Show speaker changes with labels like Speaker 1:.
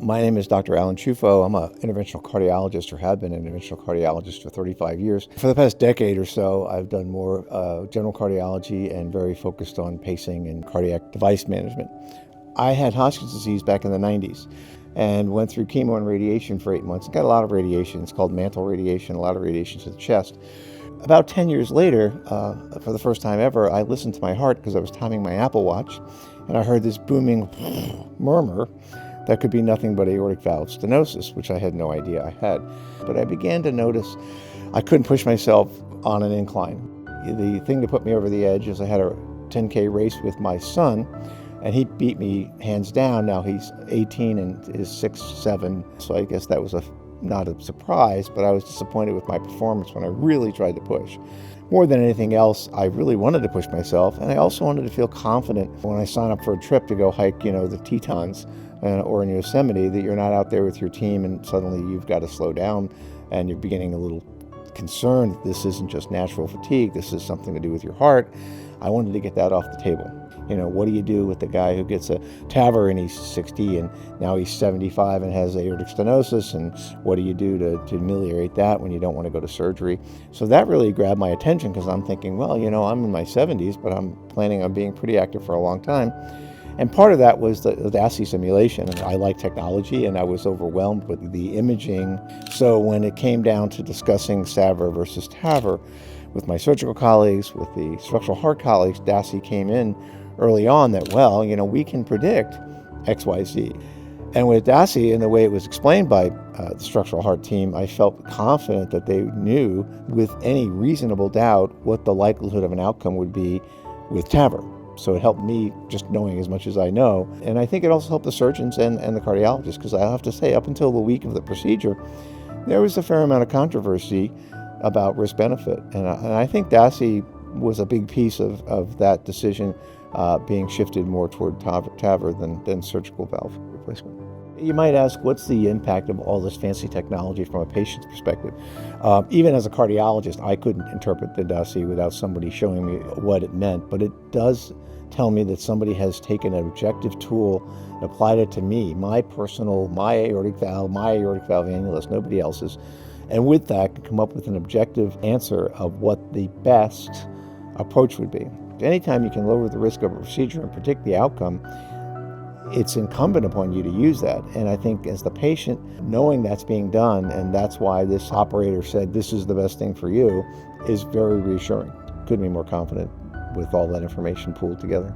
Speaker 1: My name is Dr. Alan Cuiffo. I'm an interventional cardiologist, or have been an interventional cardiologist for 35 years. For the past decade or so, I've done more general cardiology and very focused on pacing and cardiac device management. I had Hodgkin's disease back in the 90s and went through chemo and radiation for 8 months. Got a lot of radiation. It's called mantle radiation, a lot of radiation to the chest. About 10 years later, for the first time ever, I listened to my heart because I was timing my Apple Watch, and I heard this booming murmur that could be nothing but aortic valve stenosis, which I had no idea I had. But I began to notice I couldn't push myself on an incline. The thing that put me over the edge is I had a 10K race with my son, and he beat me hands down. Now he's 18 and is 6'7", so I guess that was not a surprise, but I was disappointed with my performance when I really tried to push. More than anything else, I really wanted to push myself, and I also wanted to feel confident when I signed up for a trip to go hike, the Tetons or in Yosemite, that you're not out there with your team and suddenly you've got to slow down and you're beginning a little concerned that this isn't just natural fatigue, this is something to do with your heart. I wanted to get that off the table. What do you do with the guy who gets a TAVR and he's 60 and now he's 75 and has aortic stenosis, and what do you do to ameliorate that when you don't want to go to surgery? So that really grabbed my attention because I'm thinking, well, I'm in my 70s, but I'm planning on being pretty active for a long time. And part of that was the DASI simulation. And I like technology, and I was overwhelmed with the imaging. So when it came down to discussing SAVR versus TAVR with my surgical colleagues, with the structural heart colleagues, DASI came in early on that, we can predict X, Y, Z. And with DASI and the way it was explained by the structural heart team, I felt confident that they knew with any reasonable doubt what the likelihood of an outcome would be with TAVR. So it helped me just knowing as much as I know. And I think it also helped the surgeons and the cardiologists, because I have to say, up until the week of the procedure, there was a fair amount of controversy about risk-benefit. And I think DASI was a big piece of that decision being shifted more toward TAVR than surgical valve replacement. You might ask, what's the impact of all this fancy technology from a patient's perspective? Even as a cardiologist, I couldn't interpret the DASI without somebody showing me what it meant, but it does tell me that somebody has taken an objective tool and applied it to me, my aortic valve annulus, nobody else's, and with that can come up with an objective answer of what the best approach would be. Anytime you can lower the risk of a procedure and predict the outcome, it's incumbent upon you to use that. And I think as the patient, knowing that's being done, and that's why this operator said this is the best thing for you, is very reassuring. Couldn't be more confident with all that information pooled together.